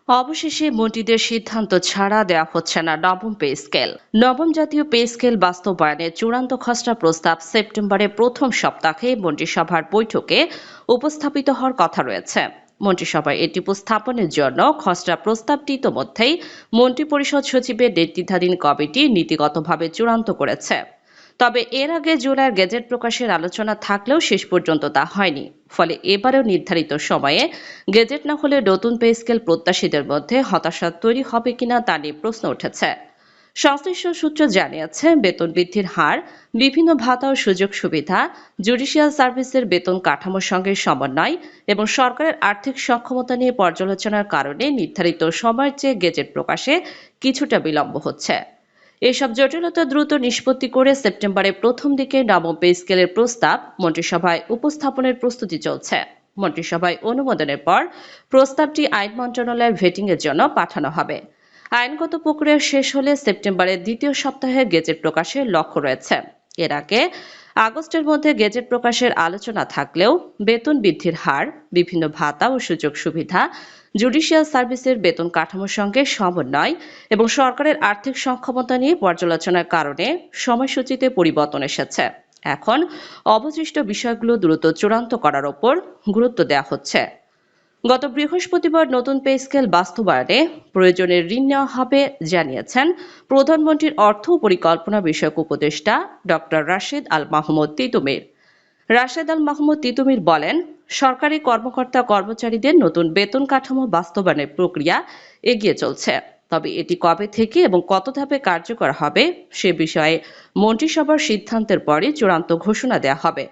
অবশেষে মন্ত্রীদের সিদ্ধান্ত ছাড়া দেওয়া হচ্ছে না নবম পে স্কেল। নবম জাতীয় পে স্কেল বাস্তবায়নের চূড়ান্ত খসড়া প্রস্তাব সেপ্টেম্বরের প্রথম সপ্তাহে মন্ত্রিসভার বৈঠকে উপস্থাপিত হওয়ার কথা রয়েছে। মন্ত্রিসভায় এটি উপস্থাপনের জন্য খসড়া প্রস্তাবটি ইতোমধ্যেই মন্ত্রিপরিষদ সচিবের নেতৃত্বাধীন কমিটি নীতিগতভাবে চূড়ান্ত করেছে। তবে এর আগে জুলাইয়ের গেজেট প্রকাশের আলোচনা থাকলেও শেষ পর্যন্ত তা হয়নি। ফলে এবারেও নির্ধারিত সময়ে গেজেট না হলে নতুন পে স্কেল প্রত্যাশীদের মধ্যে হতাশা তৈরি হবে কিনা তা নিয়ে প্রশ্ন উঠেছে। সংশ্লিষ্ট সূত্র জানিয়েছে, বেতন বৃদ্ধির হার, বিভিন্ন ভাতা ও সুযোগ সুবিধা, জুডিশিয়াল সার্ভিসের বেতন কাঠামোর সঙ্গে সমন্বয় এবং সরকারের আর্থিক সক্ষমতা নিয়ে পর্যালোচনার কারণে নির্ধারিত সময়ের চেয়ে গেজেট প্রকাশে কিছুটা বিলম্ব হচ্ছে। এসব জটিলতা দ্রুত নিষ্পত্তি করে সেপ্টেম্বরের প্রথম দিকে নবম পে স্কেলের প্রস্তাব মন্ত্রিসভায় উপস্থাপনের প্রস্তুতি চলছে। মন্ত্রিসভায় অনুমোদনের পর প্রস্তাবটি আইন মন্ত্রণালয়ের ভেটিং এর জন্য পাঠানো হবে। আইনগত প্রক্রিয়া শেষ হলে সেপ্টেম্বরের দ্বিতীয় সপ্তাহে গেজেট প্রকাশের লক্ষ্য রয়েছে। এর আগে আগস্টের মধ্যে গেজেট প্রকাশের আলোচনা থাকলেও বেতন বৃদ্ধির হার, বিভিন্ন ভাতা ও সুযোগ সুবিধা, জুডিশিয়াল সার্ভিসের বেতন কাঠামোর সঙ্গে সমন্বয় এবং সরকারের আর্থিক সক্ষমতা নিয়ে পর্যালোচনার কারণে সময়সূচিতে পরিবর্তন এসেছে। এখন অবশিষ্ট বিষয়গুলো দ্রুত চূড়ান্ত করার ওপর গুরুত্ব দেওয়া হচ্ছে। গত বৃহস্পতিবার নতুন পে স্কেল বাস্তবায়নে প্রয়োজনে ঋণ নেওয়া হবে জানিয়েছেন প্রধানমন্ত্রীর অর্থ ও পরিকল্পনা বিষয়ক উপদেষ্টা ডক্টর রাশেদ আল মাহমুদ তিতুমির। রাশেদ আল মাহমুদ তিতুমির বলেন, সরকারি কর্মকর্তা কর্মচারীদের নতুন বেতন কাঠামো বাস্তবায়নের প্রক্রিয়া এগিয়ে চলছে। তবে এটি কবে থেকে এবং কত ধাপে কার্যকর হবে সে বিষয়ে মন্ত্রিসভার সিদ্ধান্তের পরে চূড়ান্ত ঘোষণা দেওয়া হবে।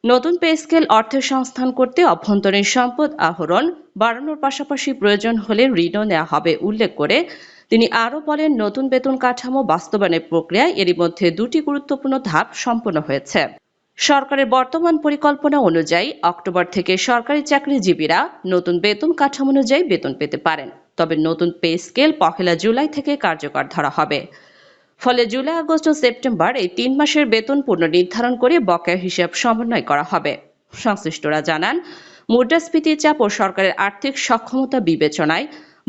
নতুন পে স্কেল অর্থের সংস্থান করতে অভ্যন্তরীণ সম্পদ আহরণ বাড়ানোর পাশাপাশি প্রয়োজন হলে ঋণও নেওয়া হবে উল্লেখ করে তিনি আরও বলেন, নতুন বেতন কাঠামো বাস্তবায়নের প্রক্রিয়ায় এরই মধ্যে দুটি গুরুত্বপূর্ণ ধাপ সম্পন্ন হয়েছে। সরকারের বর্তমান পরিকল্পনা অনুযায়ী অক্টোবর থেকে সরকারি চাকরিজীবীরা নতুন বেতন কাঠামো অনুযায়ী বেতন পেতে পারেন। তবে নতুন পে স্কেল 1 জুলাই থেকে কার্যকর ধরা হবে। ফলে জুলাই, আগস্ট ও সেপ্টেম্বর এই 3 মাসের বেতন পুনর্নির্ধারণ করে বকেয়া হিসাব সমন্বয় করা হবে। সংশ্লিষ্টরা জানান, মুদ্রাস্ফীতির চাপ ও সরকারের আর্থিক সক্ষমতা বিবেচনায়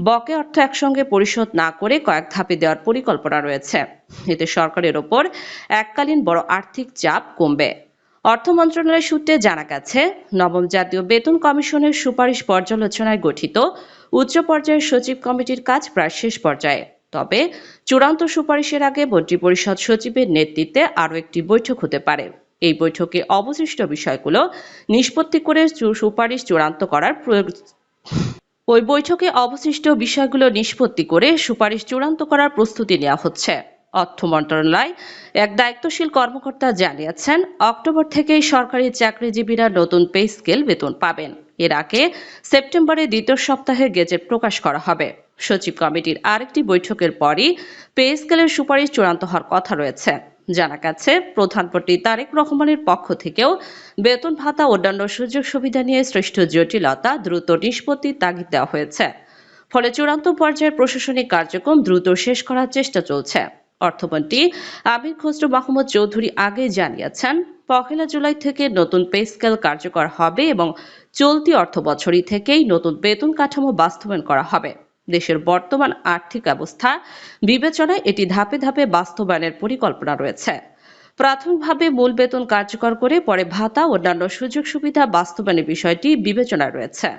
বকেয়া অর্থ একসঙ্গে পরিশোধ না করে কয়েক ধাপে দেওয়ার পরিকল্পনা রয়েছে। এতে সরকারের ওপর এককালীন বড় আর্থিক চাপ কমবে। অর্থ মন্ত্রণালয় সূত্রে জানা গেছে, নবম জাতীয় বেতন কমিশনের সুপারিশ পর্যালোচনায় গঠিত উচ্চ পর্যায়ের সচিব কমিটির কাজ প্রায় শেষ পর্যায়ে। তবে চূড়ান্ত সুপারিশের আগে মন্ত্রিপরিষদ সচিবের নেতৃত্বে আরও একটি বৈঠক হতে পারে। এই বৈঠকে অবশিষ্ট বিষয়গুলো নিষ্পত্তি করে সুপারিশ চূড়ান্ত করার প্রস্তুতি নেওয়া হচ্ছে। অর্থ মন্ত্রণালয় এক দায়িত্বশীল কর্মকর্তা জানিয়েছেন, অক্টোবর থেকেই সরকারি চাকরিজীবীরা নতুন পে স্কেল বেতন পাবেন। এর আগে সেপ্টেম্বরের দ্বিতীয় সপ্তাহে গেজেট প্রকাশ করা হবে। সচিব কমিটির আরেকটি বৈঠকের পরই পে স্কেলের সুপারিশ চূড়ান্ত হওয়ার কথা রয়েছে। জানা গেছে, প্রধানমন্ত্রী তারেক রহমানের পক্ষ থেকেও বেতন ভাতা অন্যান্য সুযোগ সুবিধা নিয়ে সৃষ্ট জটিলতা দ্রুত নিষ্পত্তির তাগিদ দেওয়া হয়েছে। ফলে চূড়ান্ত পর্যায়ের প্রশাসনিক কার্যক্রম দ্রুত শেষ করার চেষ্টা চলছে। অর্থমন্ত্রী আমির খসরু মাহমুদ চৌধুরী আগে জানিয়েছেন, 1 জুলাই থেকে নতুন পে স্কেল কার্যকর হবে এবং চলতি অর্থবছরই থেকেই নতুন বেতন কাঠামো বাস্তবায়ন করা হবে। দেশের বর্তমান আর্থিক অবস্থা বিবেচনায় এটি ধাপে ধাপে বাস্তবায়নের পরিকল্পনা রয়েছে। প্রাথমিকভাবে মূল বেতন কার্যকর করে পরে ভাতা অন্যান্য সুযোগ সুবিধা বাস্তবায়নের বিষয়টি বিবেচনায় রয়েছে।